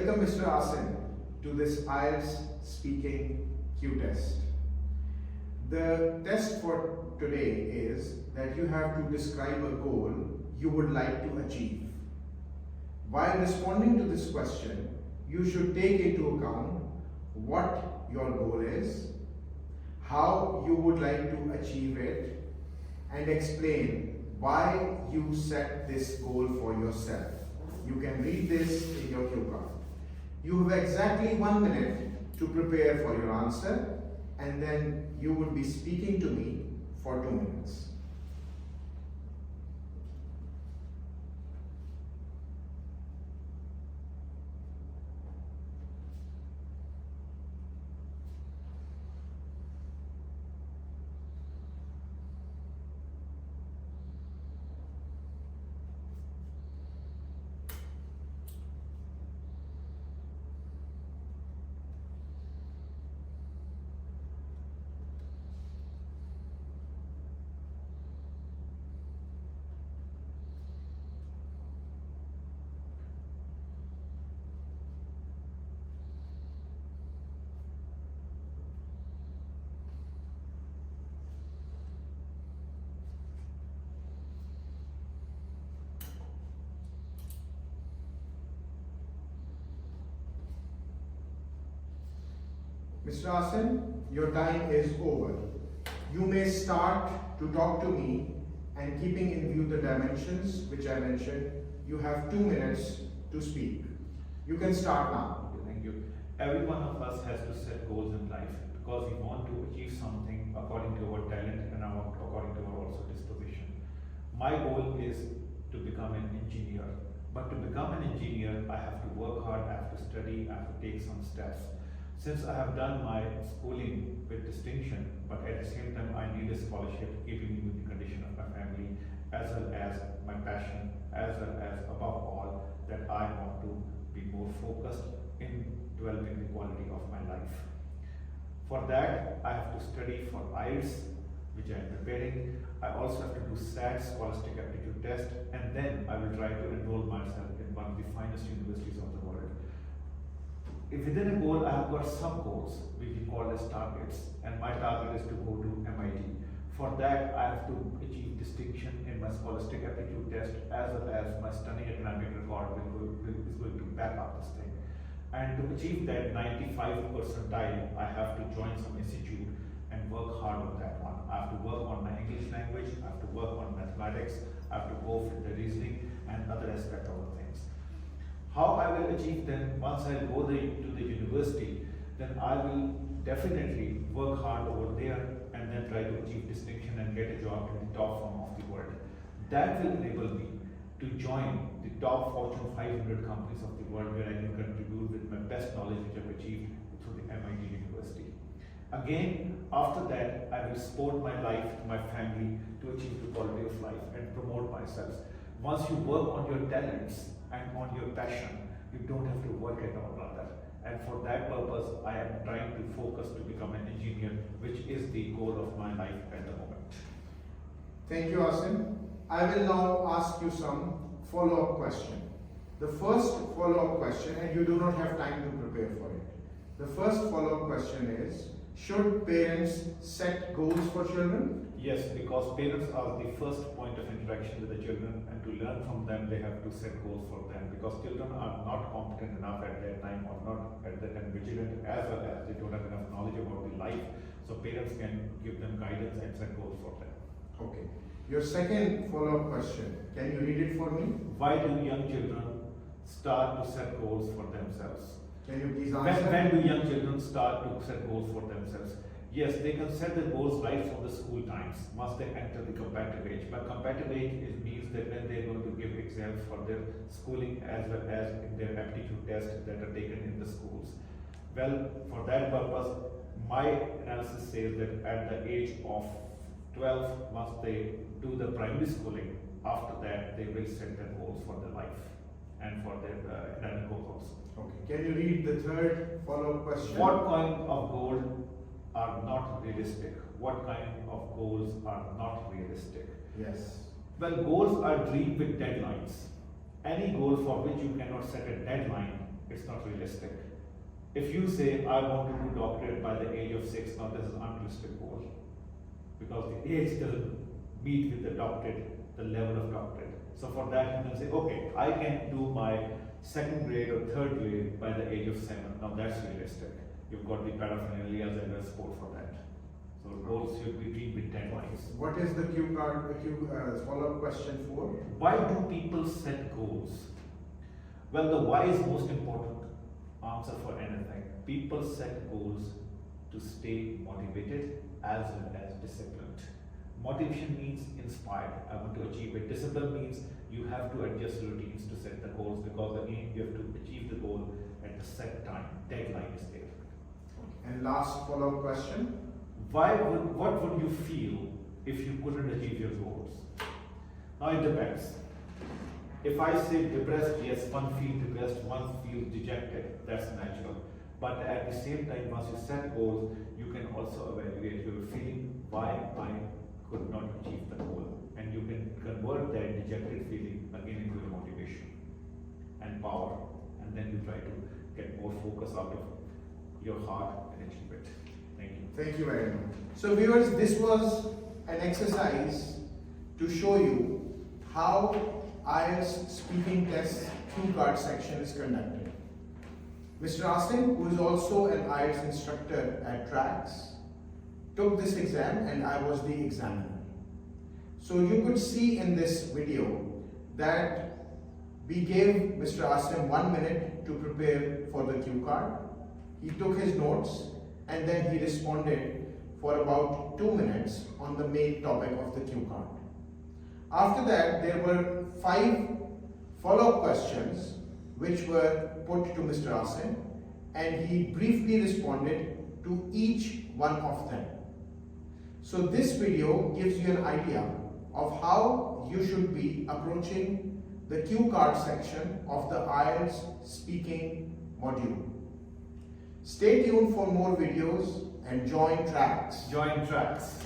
Welcome Mr. Asim to this IELTS speaking Q test. The test for today is that you have to describe a goal you would like to achieve. While responding to this question, you should take into account what your goal is, how you would like to achieve it, and explain why you set this goal for yourself. You can read this in your cue card. You have exactly 1 minute to prepare for your answer, and then you will be speaking to me for 2 minutes. Mr. Asim, your time is over. You may start to talk to me, and keeping in view the dimensions which I mentioned, you have 2 minutes to speak. You can start now. Okay, thank you. Every one of us has to set goals in life because we want to achieve something according to our talent and according to our also disposition. My goal is to become an engineer. But to become an engineer, I have to work hard, I have to study, I have to take some steps. Since I have done my schooling with distinction, but at the same time I need a scholarship keeping me with the condition of my family, as well as my passion, as well as above all that I want to be more focused in developing the quality of my life. For that, I have to study for IELTS, which I am preparing. I also have to do SAT, Scholastic Aptitude Test, and then I will try to enroll myself in one of the finest universities of the world. If within a goal, I have got sub-goals, which we call as targets, and my target is to go to MIT. For that, I have to achieve distinction in my Scholastic Aptitude Test, as well as my stunning academic record is going to back up this thing. And to achieve that 95 percentile, I have to join some institute and work hard on that one. I have to work on my English language, I have to work on mathematics, I have to go for the reasoning and other aspects of the things. How I will achieve them once I go to the university, then I will definitely work hard over there and then try to achieve distinction and get a job in the top firm of the world. That will enable me to join the top Fortune 500 companies of the world, where I can contribute with my best knowledge which I've achieved through the MIT University. Again, after that, I will support my life, my family, to achieve the quality of life and promote myself. Once you work on your talents and on your passion, you don't have to work at all rather. And for that purpose, I am trying to focus to become an engineer, which is the goal of my life at the moment. Thank you, Asim. I will now ask you some follow-up question. The first follow-up question, and you do not have time to prepare for it. The first follow-up question is, should parents set goals for children? Yes, because parents are the first point of interaction with the children, and to learn from them, they have to set goals for them, because children are not competent enough at that time, or not at that time vigilant, as well as they don't have enough knowledge about the life, so parents can give them guidance and set goals for them. Okay. Your second follow-up question, can you read it for me? Why do young children start to set goals for themselves? Can you please answer? When do young children start to set goals for themselves? Yes, they can set the goals right from the school times, once they enter the competitive age. But competitive age means that when they're going to give exams for their schooling, as well as in their aptitude tests that are taken in the schools. Well, for that purpose, my analysis says that at the age of 12, once they do the primary schooling, after that they will set their goals for their life and for their academic goals. Okay. Can you read the third follow-up question? What kind of goals are not realistic? What kind of goals are not realistic? Yes. Well, goals are dreamed with deadlines. Any goal for which you cannot set a deadline it's not realistic. If you say, I want to do doctorate by the age of 6, now this is unrealistic goal. Because the age doesn't meet with the doctorate, the level of doctorate. So for that you can say, okay, I can do my 2nd grade or 3rd grade by the age of 7. Now that's realistic. You've got the paraphernalia and the support for that. So goals should be dreamed with 10 lines. What is the follow-up question for? Why do people set goals? Well, the why is most important answer for anything. People set goals to stay motivated as well as disciplined. Motivation means inspired. I want to achieve it. Discipline means you have to adjust routines to set the goals, because again you have to achieve the goal at the set time. Deadline is there. And last follow-up question. What would you feel if you couldn't achieve your goals? Now it depends. If I say depressed, yes, one feels depressed, one feels dejected, that's natural. But at the same time, once you set goals, you can also evaluate your feeling, why I could not achieve the goal. And you can convert that dejected feeling again into a motivation and power. And then you try to get more focus out of your heart and achieve it. Thank you. Thank you very much. So viewers, this was an exercise to show you how IELTS speaking test cue card section is conducted. Mr. Asim, who is also an IELTS instructor at Tracks, took this exam and I was the examiner. So you could see in this video that we gave Mr. Asim 1 minute to prepare for the cue card. He took his notes and then he responded for about 2 minutes on the main topic of the cue card. After that, there were 5 follow-up questions which were put to Mr. Asim, and he briefly responded to each one of them. So this video gives you an idea of how you should be approaching the cue card section of the IELTS speaking module. Stay tuned for more videos and join Tracks. Join Tracks.